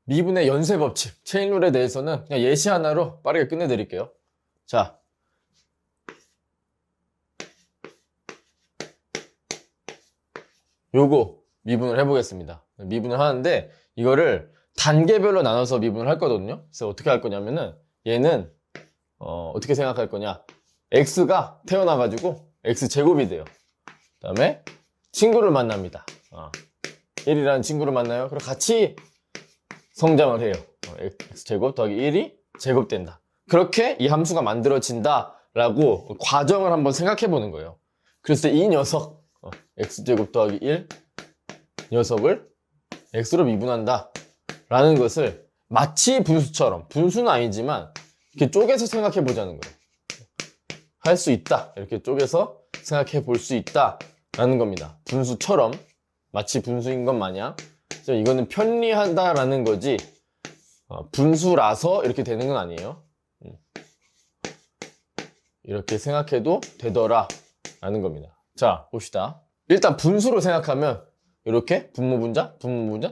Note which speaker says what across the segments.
Speaker 1: 미분의 연쇄 법칙, 체인룰에 대해서는 그냥 예시 하나로 빠르게 끝내드릴게요. 자, 요거 미분을 해보겠습니다. 미분을 하는데 이거를 단계별로 나눠서 미분을 할 거거든요. 그래서 어떻게 할 거냐면은 얘는 어떻게 생각할 거냐, x가 태어나가지고 x제곱이 돼요. 그 다음에 친구를 만납니다. 1이라는 친구를 만나요. 그럼 같이 성장을 해요. x제곱 더하기 1이 제곱된다. 그렇게 이 함수가 만들어진다 라고 과정을 한번 생각해 보는 거예요. 그래서 이 녀석 x제곱 더하기 1 녀석을 x로 미분한다 라는 것을 마치 분수처럼, 분수는 아니지만 이렇게 쪼개서 생각해 보자는 거예요. 할 수 있다, 이렇게 쪼개서 생각해 볼 수 있다 라는 겁니다. 분수처럼, 마치 분수인 것 마냥. 그래서 이거는 편리하다라는 거지 분수라서 이렇게 되는 건 아니에요. 이렇게 생각해도 되더라 라는 겁니다. 자, 봅시다. 일단 분수로 생각하면 이렇게 분모분자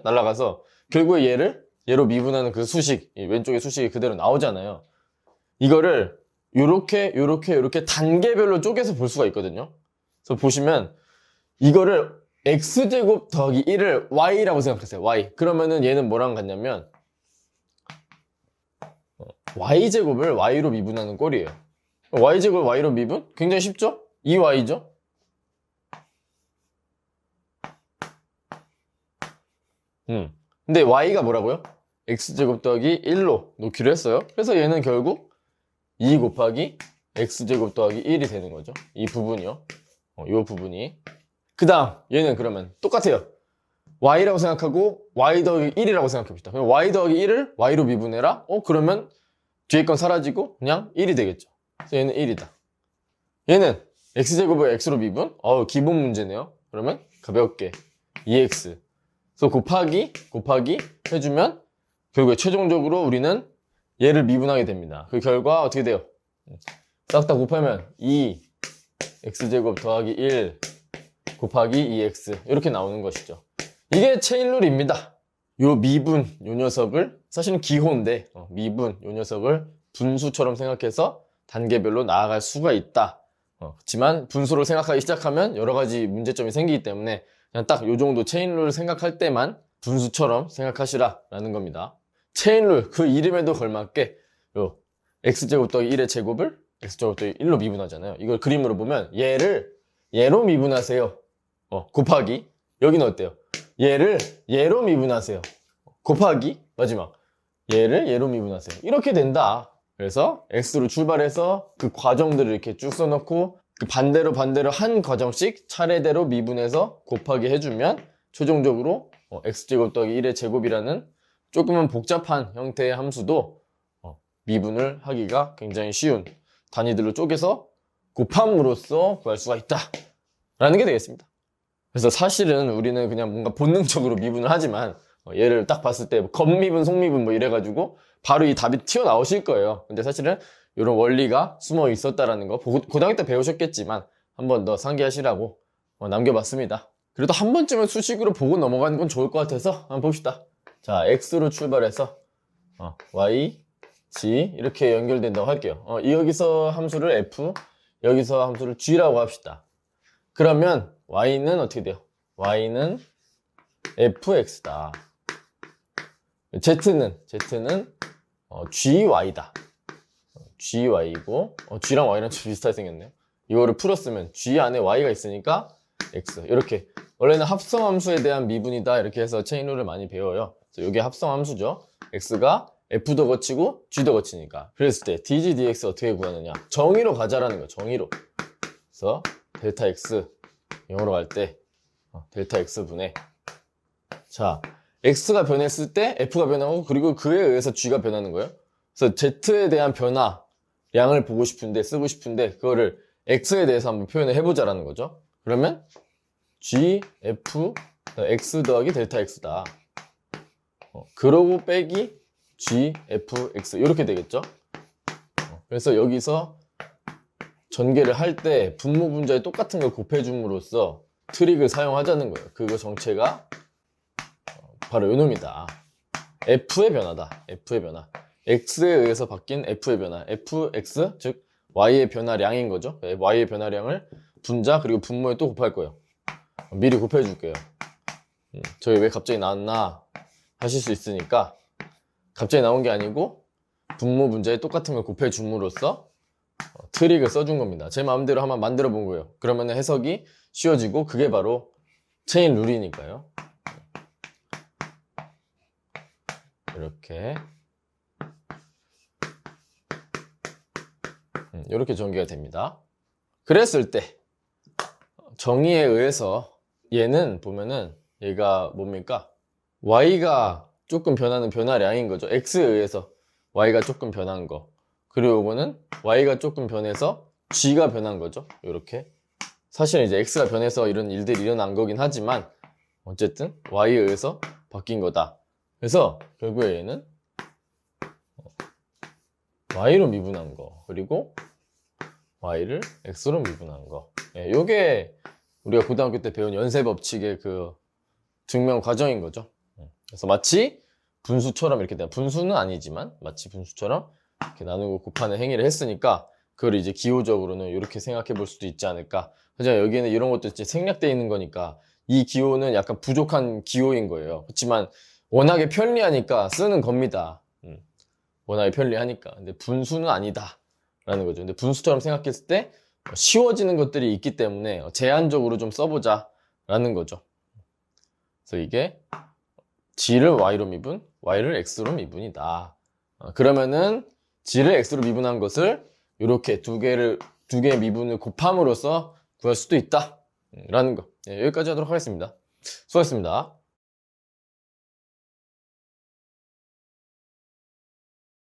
Speaker 1: 날아가서 결국에 얘로 미분하는 그 수식, 왼쪽에 수식이 그대로 나오잖아요. 이거를 요렇게 단계별로 쪼개서 볼 수가 있거든요. 그래서 보시면 이거를 x제곱 더하기 1을 y라고 생각하세요. y. 그러면은 얘는 뭐랑 같냐면 y제곱을 y로 미분하는 꼴이에요. y제곱을 y로 미분? 굉장히 쉽죠? 2y죠? 근데 y가 뭐라고요? x제곱 더하기 1로 놓기로 했어요. 그래서 얘는 결국 2 곱하기 x제곱 더하기 1이 되는 거죠. 이 부분이요. 이 부분이. 그 다음 얘는 그러면 똑같아요. y라고 생각하고 y 더하기 1이라고 생각해 봅시다. 그럼 y 더하기 1을 y로 미분해라. 그러면 뒤에 건 사라지고 그냥 1이 되겠죠. 그래서 얘는 1이다. 얘는 x제곱을 x로 미분? 기본 문제네요. 그러면 가볍게 2x. 그래서 곱하기 해주면 결국에 최종적으로 우리는 얘를 미분하게 됩니다. 그 결과 어떻게 돼요? 싹 다 곱하면 2x제곱 더하기 1 곱하기 2x 이렇게 나오는 것이죠. 이게 체인룰입니다. 요 미분 요 녀석을, 사실은 기호인데 미분 요 녀석을 분수처럼 생각해서 단계별로 나아갈 수가 있다. 그렇지만 분수로 생각하기 시작하면 여러 가지 문제점이 생기기 때문에 그냥 딱 요 정도 체인룰을 생각할 때만 분수처럼 생각하시라 라는 겁니다. 체인룰 그 이름에도 걸맞게 요 x제곱 더하기 1의 제곱을 x제곱 더하기 1로 미분하잖아요. 이걸 그림으로 보면 얘로 미분하세요. 곱하기, 여기는 어때요? 얘로 미분하세요. 곱하기, 마지막 얘로 미분하세요. 이렇게 된다. 그래서 x로 출발해서 그 과정들을 이렇게 쭉 써놓고 그 반대로 한 과정씩 차례대로 미분해서 곱하기 해주면 최종적으로 x제곱 더하기 1의 제곱이라는 조금은 복잡한 형태의 함수도 미분을 하기가 굉장히 쉬운 단위들로 쪼개서 곱함으로써 구할 수가 있다 라는 게 되겠습니다. 그래서 사실은 우리는 그냥 뭔가 본능적으로 미분을 하지만 얘를 딱 봤을 때 겉미분, 속미분 뭐 이래가지고 바로 이 답이 튀어나오실 거예요. 근데 사실은 이런 원리가 숨어 있었다라는 거 고등학교 때 배우셨겠지만 한 번 더 상기하시라고 남겨봤습니다. 그래도 한 번쯤은 수식으로 보고 넘어가는 건 좋을 것 같아서 한번 봅시다. 자, x로 출발해서 y, g 이렇게 연결된다고 할게요. 여기서 함수를 f, 여기서 함수를 g라고 합시다. 그러면 y는 어떻게 돼요? y는 fx다. z는 gy다. gy고 g랑 y랑 좀 비슷하게 생겼네요. 이거를 풀었으면 g 안에 y가 있으니까 x. 이렇게 원래는 합성함수에 대한 미분이다 이렇게 해서 체인룰을 많이 배워요. 그래서 이게 합성함수죠. x가 f도 거치고 g도 거치니까. 그랬을 때 dg dx 어떻게 구하느냐, 정의로 가자라는 거예요. 정의로. 그래서 델타 x 0으로 갈 때 델타 x분의, 자, x가 변했을 때 f가 변하고 그리고 그에 의해서 g가 변하는 거예요. 그래서 z에 대한 변화 양을 보고 싶은데, 쓰고 싶은데 그거를 x에 대해서 한번 표현을 해보자라는 거죠. 그러면 g, f, x 더하기 델타 x다. 그러고 빼기 g, f, x 이렇게 되겠죠. 그래서 여기서 전개를 할 때 분모 분자에 똑같은 걸 곱해줌으로써 트릭을 사용하자는 거예요. 그거 정체가 바로 요놈이다. f의 변화다. f의 변화. x에 의해서 바뀐 f의 변화. fx, 즉 y의 변화량인 거죠. y의 변화량을 분자 그리고 분모에 또 곱할 거예요. 미리 곱해줄게요. 저희 왜 갑자기 나왔나 하실 수 있으니까 갑자기 나온 게 아니고 분모 분자에 똑같은 걸 곱해줌으로써 트릭을 써준 겁니다. 제 마음대로 한번 만들어 본 거예요. 그러면 해석이 쉬워지고 그게 바로 체인 룰이니까요. 이렇게 전개가 됩니다. 그랬을 때 정의에 의해서 얘는 보면은 얘가 뭡니까? y가 조금 변하는 변화량인 거죠. x에 의해서 y가 조금 변한 거. 그리고 이거는 y가 조금 변해서 g가 변한 거죠. 이렇게. 사실은 이제 x가 변해서 이런 일들이 일어난 거긴 하지만 어쨌든 y에 의해서 바뀐 거다. 그래서 결국에 얘는 y로 미분한 거 그리고 y를 x로 미분한 거. 요게 우리가 고등학교 때 배운 연쇄 법칙의 그 증명 과정인 거죠. 그래서 마치 분수처럼 이렇게 돼요. 분수는 아니지만 마치 분수처럼 이렇게 나누고 곱하는 행위를 했으니까 그걸 이제 기호적으로는 이렇게 생각해 볼 수도 있지 않을까. 하지만 여기에는 이런 것도 이제 생략되어 있는 거니까 이 기호는 약간 부족한 기호인 거예요. 그렇지만 워낙에 편리하니까 쓰는 겁니다. 워낙에 편리하니까. 근데 분수는 아니다 라는 거죠. 근데 분수처럼 생각했을 때 쉬워지는 것들이 있기 때문에 제한적으로 좀 써보자 라는 거죠. 그래서 이게 g를 y로 미분, y를 x로 미분이다. 그러면은 g를 x로 미분한 것을 이렇게 두 개의 미분을 곱함으로써 구할 수도 있다 라는 거. 여기까지 하도록 하겠습니다. 수고하셨습니다.